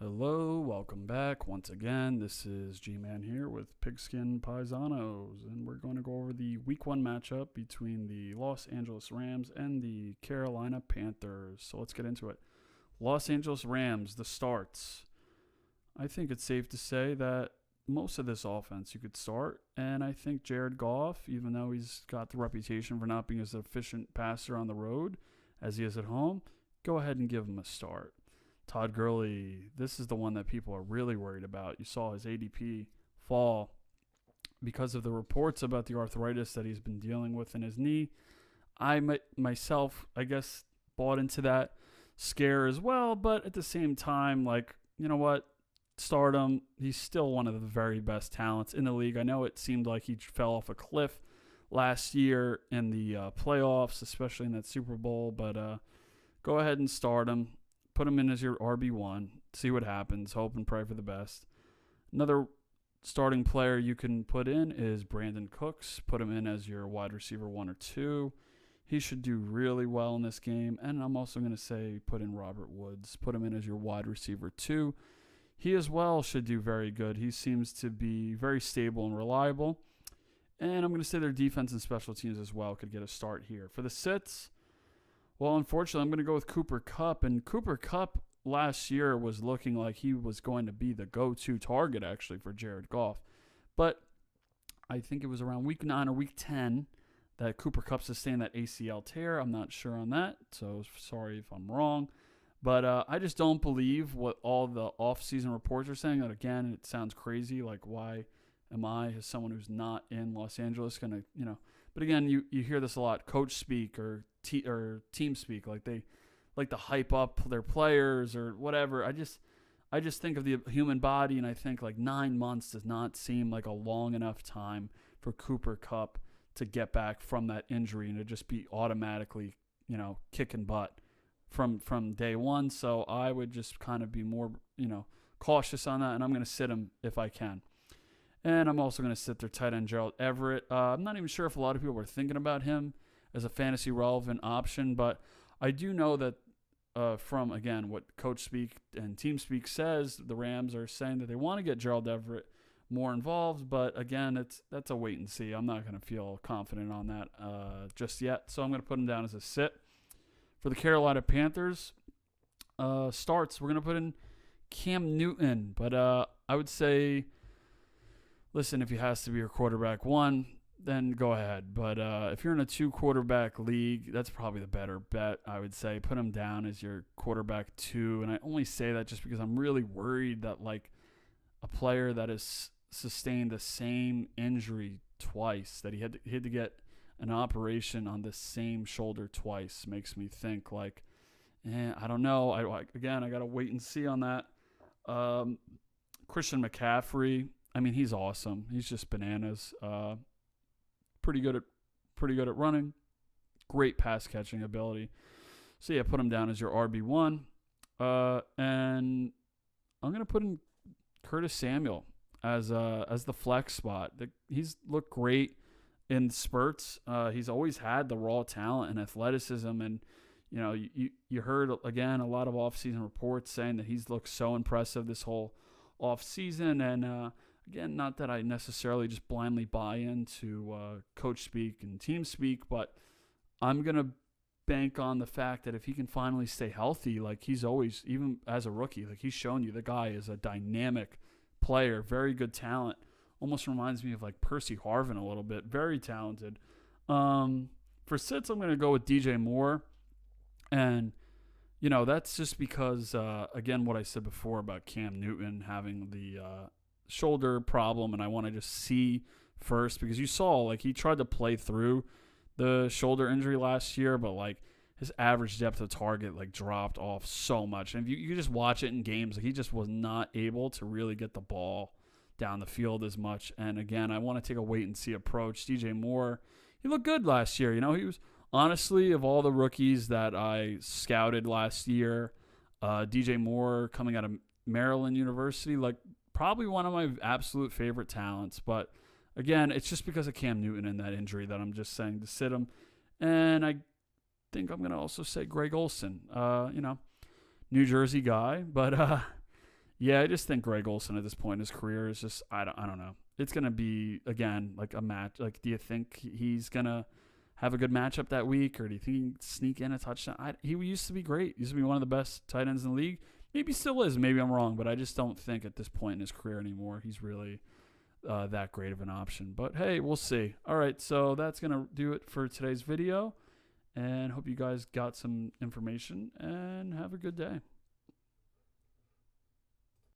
Hello, welcome back once again. This is G-Man here with Pigksin Paisanos, and we're going to go over the Week 1 matchup between the Los Angeles Rams and the Carolina Panthers. So let's get into it. Los Angeles Rams, the starts. I think it's safe to say that most of this offense you could start, and I think Jared Goff, even though he's got the reputation for not being as efficient passer on the road as he is at home, go ahead and give him a start. Todd Gurley, this is the one that people are really worried about. You saw his ADP fall because of the reports about the arthritis that he's been dealing with in his knee. I myself, I guess, bought into that scare as well, but at the same time, you know what? Start him. He's still one of the very best talents in the league. I know it seemed like he fell off a cliff last year in the playoffs, especially in that Super Bowl, but go ahead and start him. Put him in as your RB1. See what happens. Hope and pray for the best. Another starting player you can put in is Brandon Cooks. Put him in as your wide receiver 1 or 2. He should do really well in this game. And I'm also going to say put in Robert Woods. Put him in as your wide receiver 2. He as well should do very good. He seems to be very stable and reliable. And I'm going to say their defense and special teams as well could get a start here. For the sits, well, unfortunately, I'm going to go with Cooper Kupp. And Cooper Kupp last year was looking like he was going to be the go-to target, actually, for Jared Goff. But I think it was around week 9 or week 10 that Cooper Kupp sustained that ACL tear. I'm not sure on that, so sorry if I'm wrong. But I just don't believe what all the off-season reports are saying. And again, it sounds crazy. Like, why am I, as someone who's not in Los Angeles, going to, But again, you hear this a lot, coach speak or team speak, like they like to hype up their players or whatever. I just think of the human body, and I think 9 months does not seem like a long enough time for Cooper Kupp to get back from that injury and to just be automatically, kicking butt from day one. So I would just kind of be more, cautious on that, and I'm going to sit him if I can. And I'm also going to sit their tight end, Gerald Everett. I'm not even sure if a lot of people were thinking about him as a fantasy relevant option, but I do know that from, again, what coach speak and team speak says, the Rams are saying that they want to get Gerald Everett more involved, but again, that's a wait and see. I'm not going to feel confident on that just yet, so I'm going to put him down as a sit. For the Carolina Panthers, starts, we're going to put in Cam Newton, but I would say, listen, if he has to be your quarterback 1, then go ahead. But if you're in a 2-quarterback league, that's probably the better bet, I would say. Put him down as your quarterback 2. And I only say that just because I'm really worried that, a player that has sustained the same injury twice, that he had to get an operation on the same shoulder twice, makes me think, I don't know. I got to wait and see on that. Christian McCaffrey, I mean, he's awesome. He's just bananas. Pretty good at running. Great pass catching ability. So yeah, put him down as your RB1. And I'm gonna put in Curtis Samuel as the flex spot. He's looked great in spurts. He's always had the raw talent and athleticism, and you heard again a lot of offseason reports saying that he's looked so impressive this whole offseason, and again, not that I necessarily just blindly buy into coach speak and team speak, but I'm going to bank on the fact that if he can finally stay healthy, he's always, even as a rookie, he's shown you the guy is a dynamic player, very good talent. Almost reminds me of Percy Harvin a little bit, very talented. For sits, I'm going to go with DJ Moore. And, that's just because, again, what I said before about Cam Newton having the shoulder problem, and I want to just see first, because you saw he tried to play through the shoulder injury last year, but his average depth of target dropped off so much, and if you just watch it in games, he just was not able to really get the ball down the field as much. And again, I want to take a wait and see approach. DJ Moore, he looked good last year. He was, honestly, of all the rookies that I scouted last year, DJ Moore coming out of Maryland University, probably one of my absolute favorite talents. But again, it's just because of Cam Newton and that injury that I'm just saying to sit him. And I think I'm going to also say Greg Olsen, New Jersey guy. But Yeah, I just think Greg Olsen at this point in his career is just I don't know. It's gonna be again like a match. Like, do you think he's gonna have a good matchup that week, or do you think he can sneak in a touchdown? He used to be great. He used to be one of the best tight ends in the league. Maybe still is. Maybe I'm wrong, but I just don't think at this point in his career anymore he's really that great of an option. But hey, we'll see. All right, so that's gonna do it for today's video, and hope you guys got some information and have a good day.